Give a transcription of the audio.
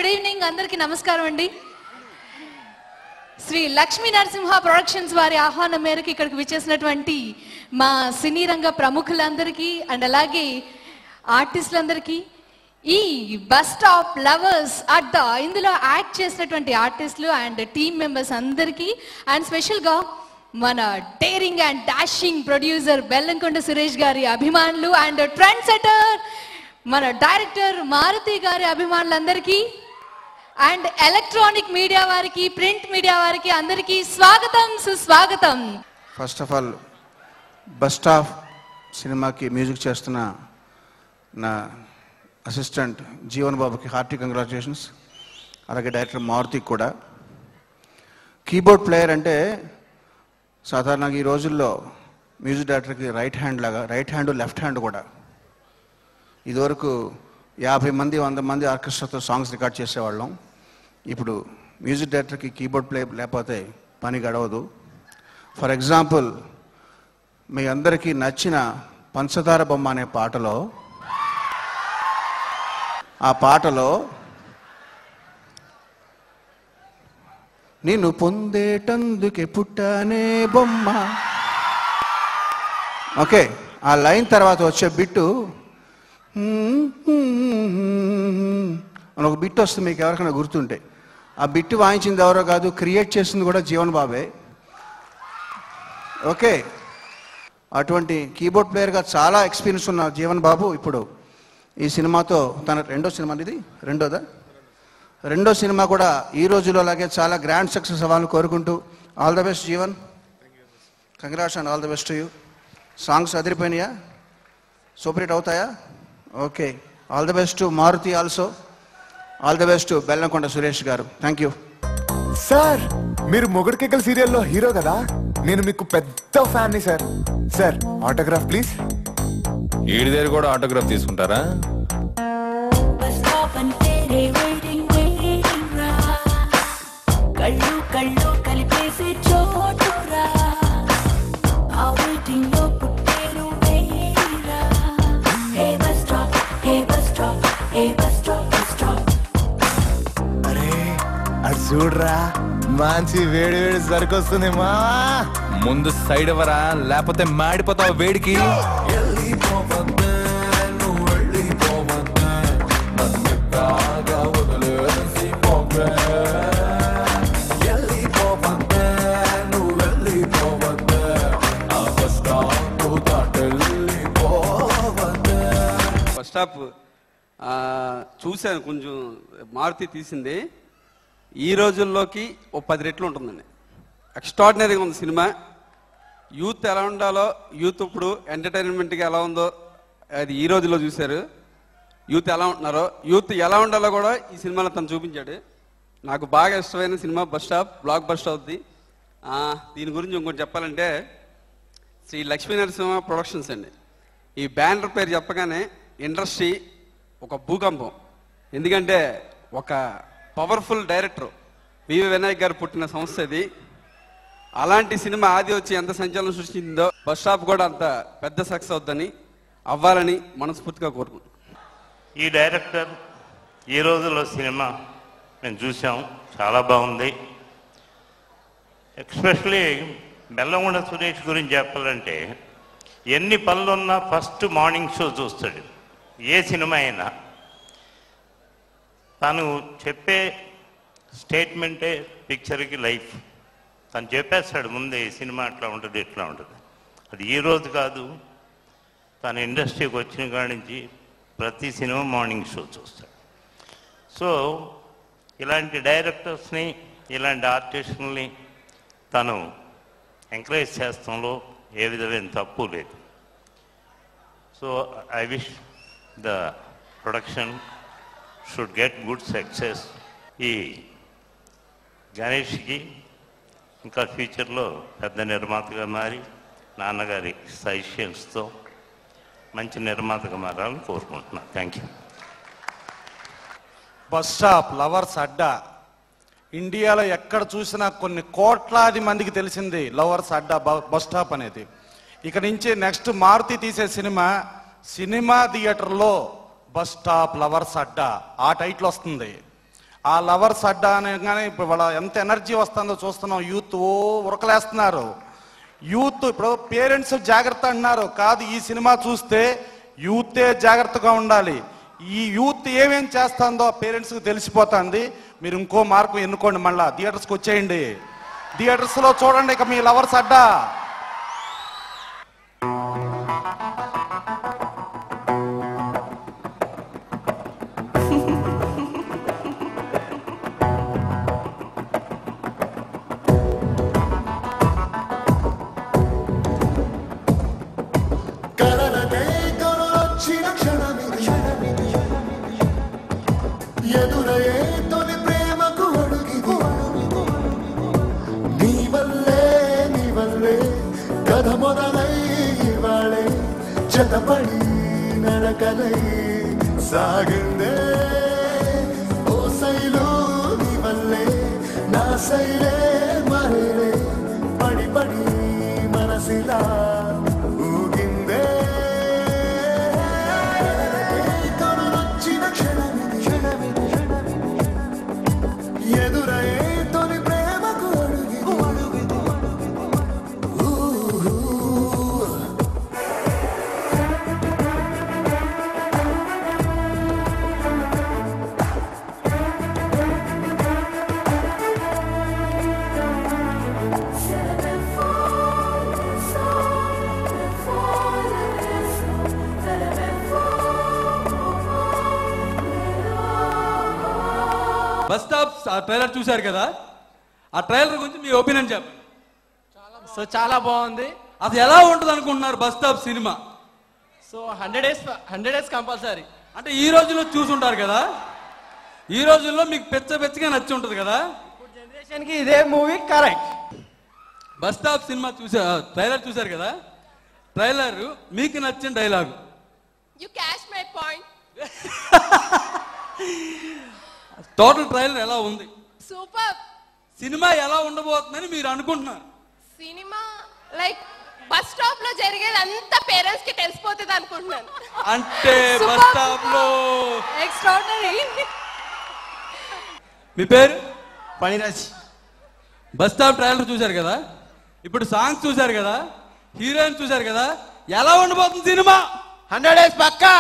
Good evening, అందరికీ నమస్కారం అండి. శ్రీ లక్ష్మీ నరసింహ ప్రొడక్షన్స్ వారి ఆహ్వానం మేరకు ఇక్కడికి విచ్చేసినటువంటి మా సినీ రంగ ప్రముఖులందరికీ అండ్ అలాగే ఆర్టిస్టులందరికీ, ఈ బస్ స్టాప్ లవర్స్ అడ్డా ఇందులో యాక్ట్ చేసినటువంటి ఆర్టిస్టులు అండ్ టీమ్ మెంబర్స్ అందరికీ, అండ్ స్పెషల్గా మన daring and dashing producer Bellamkonda Suresh గారి అభిమానులు అండ్ ట్రెండ్ సెటర్ మన డైరెక్టర్ మారుతి గారి అభిమానులందరికీ, అండ్ ఎలక్ట్రానిక్ మీడియా వారికి, ప్రింట్ మీడియా వారికి అందరికీ స్వాగతం, సుస్వాగతం. First of all bus stop సినిమాకి మ్యూజిక్ చేస్తున్న నా అసిస్టెంట్ జీవన్ బాబుకి హార్టీ కంగ్రాచులేషన్స్. అలాగే డైరెక్టర్ మారుతికి కూడా. కీబోర్డ్ ప్లేయర్ అంటే సాధారణంగా ఈ రోజుల్లో మ్యూజిక్ డైరెక్టర్కి రైట్ హ్యాండ్ లాగా, రైట్ హ్యాండ్ లెఫ్ట్ హ్యాండ్ కూడా. ఇదివరకు 50 మంది 100 మంది ఆర్కెస్ట్రాతో సాంగ్స్ రికార్డ్ చేసేవాళ్ళం. ఇప్పుడు మ్యూజిక్ డైరెక్టర్కి కీబోర్డ్ ప్లే లేకపోతే పని గడవదు. ఫర్ ఎగ్జాంపుల్, మీ అందరికీ నచ్చిన పంచదార బొమ్మ అనే పాటలో, ఆ పాటలో నిన్ను పొందేటందుకే పుట్టానే బొమ్మ, ఓకే, ఆ లైన్ తర్వాత వచ్చే బిట్టు అని ఒక బిట్ వస్తుంది. మీకు ఎవరికైనా గుర్తుంటే ఆ బిట్ వాయించింది ఎవరో కాదు, క్రియేట్ చేసింది కూడా జీవన్ బాబే. ఓకే, అటువంటి కీబోర్డ్ ప్లేయర్గా చాలా ఎక్స్పీరియన్స్ ఉన్న జీవన్ బాబు ఇప్పుడు ఈ సినిమాతో తన రెండో సినిమా, ఇది రెండో సినిమా కూడా ఈ రోజులో అలాగే చాలా గ్రాండ్ సక్సెస్ అవ్వాలని కోరుకుంటూ, all the best Jeevan, congrats and all the best to you. Songs అదిరిపోయినాయా? సూపర్ హిట్ అవుతాయా? Okay, all the best to Maruthi, also all the best to Bellamkonda Suresh garu. Thank you sir. మీరు మొగుడు కేకల్ సీరియల్లో హీరో కదా, నేను మీకు పెద్ద ఫ్యాన్ ని సార్. Sir autograph please. ఈడి దగ్గర కూడా ఆటోగ్రాఫ్ తీసుకుంటారా? చూడరా, మంచి వేడి వేడి సరికొస్తుంది మా. ముందు సైడ్ ఎవరా, లేకపోతే మాడిపోతావు వేడికి. ఫస్ట్ స్టాప్ చూశాను, కొంచెం మారుతి తీసింది. ఈ రోజుల్లోకి ఓ 10 రెట్లు ఉంటుందండి. ఎక్స్ట్రాడినరీగా ఉంది సినిమా. యూత్ ఎలా ఉండాలో, యూత్ ఇప్పుడు ఎంటర్టైన్మెంట్గా ఎలా ఉందో అది ఈ రోజుల్లో చూశారు. యూత్ ఎలా ఉంటున్నారో, యూత్ ఎలా ఉండాలో కూడా ఈ సినిమాలో తను చూపించాడు. నాకు బాగా ఇష్టమైన cinema bus stop, block buster అవుద్ది. దీని గురించి ఇంకోటి చెప్పాలంటే, శ్రీ లక్ష్మీ నరసింహ ప్రొడక్షన్స్ అండి. ఈ బ్యానర్ పేరు చెప్పగానే ఇండస్ట్రీ ఒక భూకంపం. ఎందుకంటే ఒక పవర్ఫుల్ డైరెక్టర్ వివి వినాయక్ గారు పుట్టిన సంస్థ ఇది. అలాంటి సినిమా ఆది వచ్చి ఎంత సంచలనం సృష్టించిందో బస్ స్టాప్ కూడా అంత పెద్ద సక్సెస్ అవుద్దని, అవ్వాలని మనస్ఫూర్తిగా కోరుకుంటున్నాం. ఈ డైరెక్టర్ ఈ రోజుల్లో సినిమా మేము చూసాం, చాలా బాగుంది. ఎస్పెషలీ బెల్లంకొండ సురేష్ గురించి చెప్పాలంటే, ఎన్ని పనులున్నా ఫస్ట్ మార్నింగ్ షో చూస్తాడు. ఏ సినిమా అయినా తను చెప్పే స్టేట్మెంటే పిక్చర్కి లైఫ్. తను చెప్పేస్తాడు ముందే, ఈ సినిమా అట్లా ఉంటుంది ఇట్లా ఉంటుంది. అది ఈ రోజు కాదు, తను ఇండస్ట్రీకి వచ్చిన కాడి నుంచి ప్రతి సినిమా మార్నింగ్ షో చూస్తాడు. సో ఇలాంటి డైరెక్టర్స్ని, ఇలాంటి ఆర్టిస్టుల్ని తను ఎంకరేజ్ చేస్తాంలో ఏ విధమైన తప్పు లేదు. So I wish the production should get good success. ఈ గణేష్కి ఇంకా ఫ్యూచర్లో పెద్ద నిర్మాతగా మారి నాన్నగారి సజెషన్స్తో మంచి నిర్మాతగా మారాలని కోరుకుంటున్నాను. Thank you. Bus stop lovers అడ్డా ఇండియాలో ఎక్కడ చూసినా కొన్ని కోట్లాది మందికి తెలిసింది లవర్స్ అడ్డా బస్ స్టాప్ అనేది. ఇక నుంచి నెక్స్ట్ మారుతి తీసే సినిమా థియేటర్లో బస్ స్టాప్ లవర్స్ అడ్డా ఆ టైటిల్ వస్తుంది. ఆ లవర్స్ అడ్డా అనగానే ఇప్పుడు వాళ్ళ ఎంత ఎనర్జీ వస్తుందో చూస్తున్నాం. యూత్ ఉరకలేస్తున్నారు. యూత్ ఇప్పుడు పేరెంట్స్ జాగ్రత్త అంటున్నారు, కాదు ఈ సినిమా చూస్తే యూతే జాగ్రత్తగా ఉండాలి. ఈ యూత్ ఏమేం చేస్తుందో పేరెంట్స్కి తెలిసిపోతుంది. మీరు ఇంకో మార్కు ఎన్నుకోండి, మళ్ళా థియేటర్స్కి వచ్చేయండి, థియేటర్స్లో చూడండి ఇక మీ లవర్స్ అడ్డా. ఎదురయ్యే తొలి ప్రేమకు అడుగిది నీ వల్లే కథ మొదలై ఇవాళే జతపడి నడకలై సాగిందే ఓ శైలు నీ వల్లే నా శైలే మరేలే పడి పడి మనసిలా ఊగిందే ఎదురయ్యే తొలి ప్రేమకు అడుగిది బస్ స్టాప్ ట్రైలర్ చూశారు కదా, ఆ ట్రైలర్ గురించి మీ ఒపీనియన్ చెప్పండి. సో చాలా బాగుంది. అసలు ఎలా ఉంటుంది అనుకుంటున్నారు bus stop cinema? So 100 days compulsory. అంటే ఈ రోజుల్లో చూసుంటారు కదా, ఈ రోజుల్లో మీకు పెచ్చగా నచ్చి ఉంటుంది కదా. ఇప్పుడు జనరేషన్ కి ఇదే movie correct. Bus stop cinema trailer చూశారు కదా, ట్రైలర్ మీకు నచ్చిన dialogue? You catch my point. Total trailer ఎలా ఉంది? Super. సినిమా ఎలా ఉండబోతుందని మీరు అనుకుంటున్నారు? సినిమా లైక్ బస్ స్టాప్ లో జరిగేది అంతా పేరెంట్స్ కి తెలిసిపోతుంది అనుకుంటున్నాను. అంటే బస్ స్టాప్ లో ఎక్స్ట్రాడినరీ. మీ పేరు? పనిరాజ్. బస్ స్టాప్ ట్రైలర్ చూశారు కదా, ఇప్పుడు సాంగ్స్ చూశారు కదా, హీరోయిన్ చూశారు కదా, ఎలా ఉండబోతుంది సినిమా? 100 days పక్కా.